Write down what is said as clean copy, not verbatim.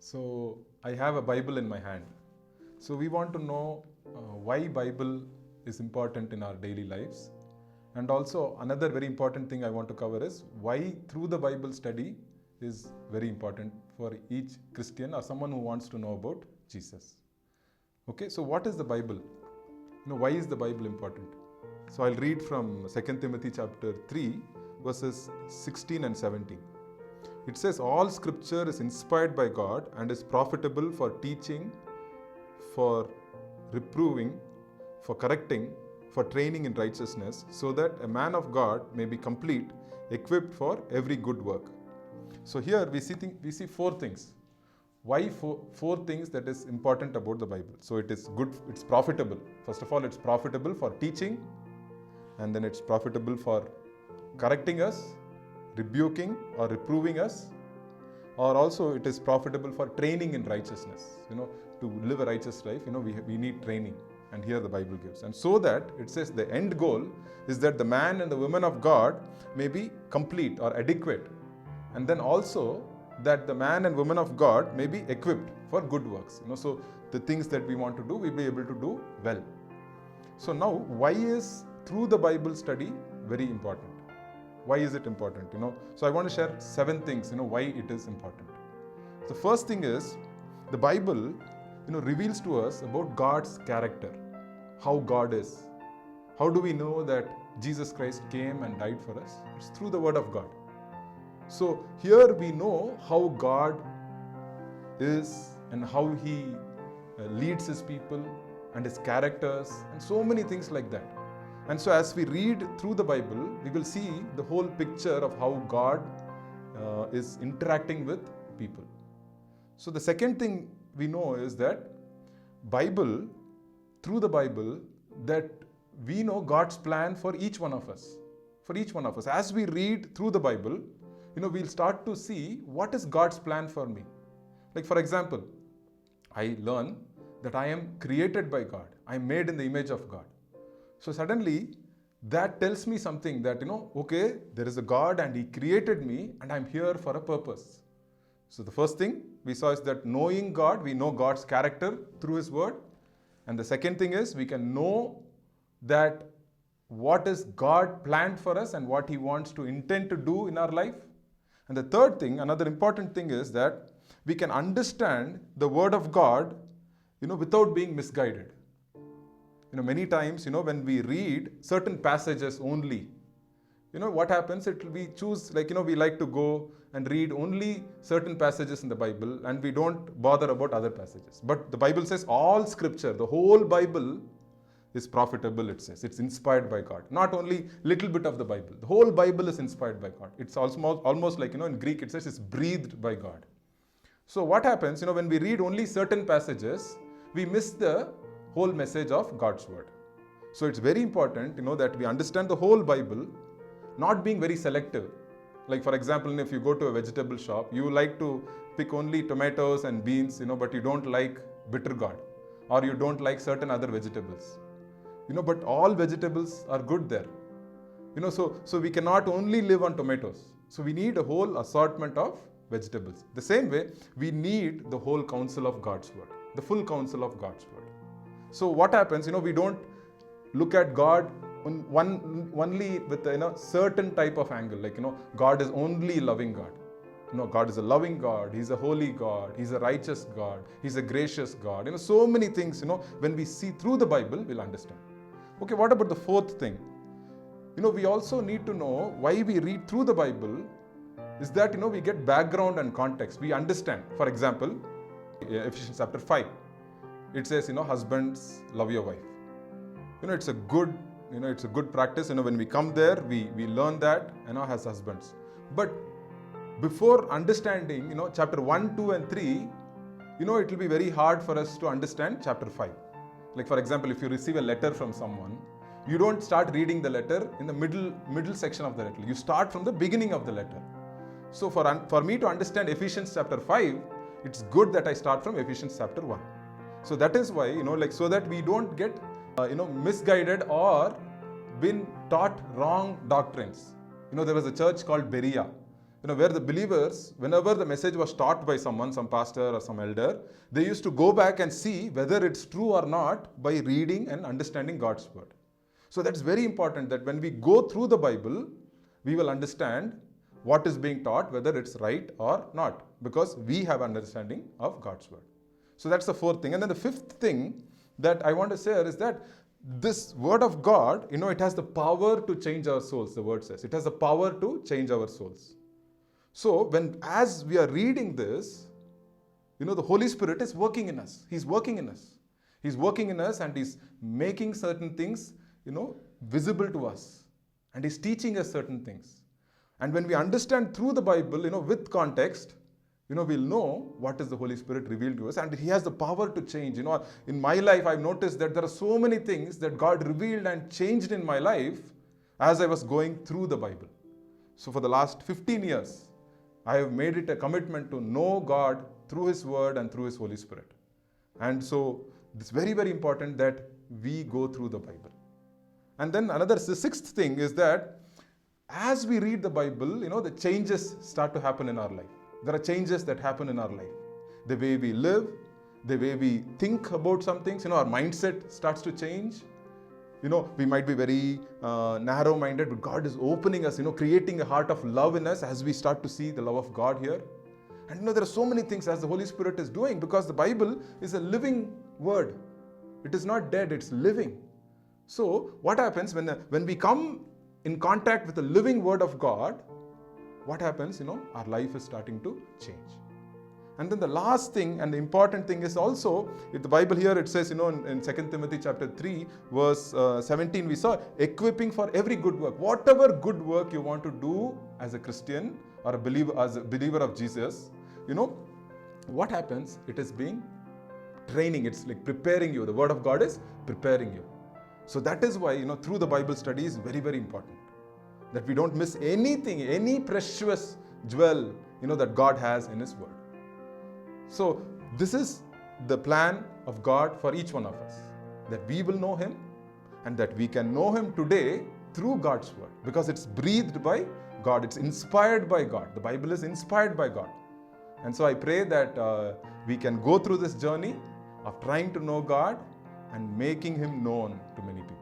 So I have a Bible in my hand. So we want to know why Bible is important in our daily lives. And also another very important thing I want to cover is why through the Bible study is very important for each Christian or someone who wants to know about Jesus. Okay, so what is the Bible? Why is the Bible important? So I'll read from 2 Timothy chapter 3 verses 16 and 17. It says, all scripture is inspired by God and is profitable for teaching, for reproving, for correcting, for training in righteousness, so that a man of God may be complete, equipped for every good work. So here we see four things. Why four things that is important about the Bible? So it is good, it's profitable. First of all, it's profitable for teaching, and then it's profitable for correcting us, rebuking or reproving us, or also it is profitable for training in righteousness. To live a righteous life, we need training, and here the Bible gives. And so that it says the end goal is that the man and the woman of God may be complete or adequate, and then also that the man and woman of God may be equipped for good works. So the things that we want to do, we'll be able to do well. So now, why is through the Bible study very important? Why is it important? So I want to share 7 things, why it is important. The first thing is, the Bible, reveals to us about God's character, how God is. How do we know that Jesus Christ came and died for us? It's through the Word of God. So here we know how God is and how He leads His people and His characters and so many things like that. And so as we read through the Bible, we will see the whole picture of how God is interacting with people. So the second thing we know is that through the Bible, that we know God's plan for each one of us. For each one of us. As we read through the Bible, we'll start to see what is God's plan for me. Like for example, I learn that I am created by God. I am made in the image of God. So suddenly, that tells me something that, okay, there is a God and He created me and I'm here for a purpose. So the first thing we saw is that knowing God, we know God's character through His Word. And the second thing is we can know that what is God planned for us and what He wants to intend to do in our life. And the third thing, another important thing is that we can understand the Word of God, without being misguided. Many times, when we read certain passages only, what happens, we choose, we like to go and read only certain passages in the Bible and we don't bother about other passages. But the Bible says all scripture, the whole Bible is profitable, it says. It's inspired by God. Not only little bit of the Bible. The whole Bible is inspired by God. It's almost like, in Greek it says it's breathed by God. So what happens, when we read only certain passages, we miss the whole message of God's Word. So it's very important, that we understand the whole Bible, not being very selective. Like for example, if you go to a vegetable shop, you like to pick only tomatoes and beans, but you don't like bitter gourd, or you don't like certain other vegetables. But all vegetables are good there. So we cannot only live on tomatoes. So we need a whole assortment of vegetables. The same way, we need the whole counsel of God's Word, the full counsel of God's Word. So what happens, we don't look at God only with a certain type of angle, like, God is only loving God. God is a loving God, He's a holy God, He's a righteous God, He's a gracious God. So many things, when we see through the Bible, we'll understand. Okay, what about the fourth thing? We also need to know why we read through the Bible is that, we get background and context. We understand. For example, Ephesians chapter 5. It says, husbands, love your wife. It's a good practice. When we come there, we learn that, as husbands. But before understanding, chapter 1, 2, and 3, it will be very hard for us to understand chapter 5. Like for example, if you receive a letter from someone, you don't start reading the letter in the middle section of the letter. You start from the beginning of the letter. So for me to understand Ephesians chapter 5, it's good that I start from Ephesians chapter 1. So that is why, so that we don't get, misguided or been taught wrong doctrines. There was a church called Berea. where the believers, whenever the message was taught by someone, some pastor or some elder, they used to go back and see whether it's true or not by reading and understanding God's word. So that's very important, that when we go through the Bible, we will understand what is being taught, whether it's right or not, because we have understanding of God's word. So that's the fourth thing. And then the fifth thing that I want to share is that this word of God, it has the power to change our souls, the word says. It has the power to change our souls. So as we are reading this, the Holy Spirit is working in us. He's working in us. He's working in us, and He's making certain things, visible to us. And He's teaching us certain things. And when we understand through the Bible, with context, we'll know what is the Holy Spirit revealed to us, and He has the power to change. In my life, I've noticed that there are so many things that God revealed and changed in my life as I was going through the Bible. So for the last 15 years, I have made it a commitment to know God through His Word and through His Holy Spirit. And so it's very, very important that we go through the Bible. And then the sixth thing is that as we read the Bible, the changes start to happen in our life. There are changes that happen in our life. The way we live, the way we think about some things, our mindset starts to change. We might be very narrow-minded, but God is opening us, creating a heart of love in us as we start to see the love of God here. And there are so many things as the Holy Spirit is doing, because the Bible is a living word. It is not dead, it's living. So what happens when we come in contact with the living word of God, what happens? Our life is starting to change. And then the last thing and the important thing is also, in the Bible here it says, in 2 Timothy chapter 3, verse 17, we saw equipping for every good work. Whatever good work you want to do as a Christian or as a believer of Jesus, what happens? It is being training. It's like preparing you. The word of God is preparing you. So that is why, through the Bible study is very, very important. That we don't miss anything, any precious jewel, that God has in His word. So this is the plan of God for each one of us. That we will know Him, and that we can know Him today through God's word. Because it's breathed by God. It's inspired by God. The Bible is inspired by God. And so I pray that we can go through this journey of trying to know God and making Him known to many people.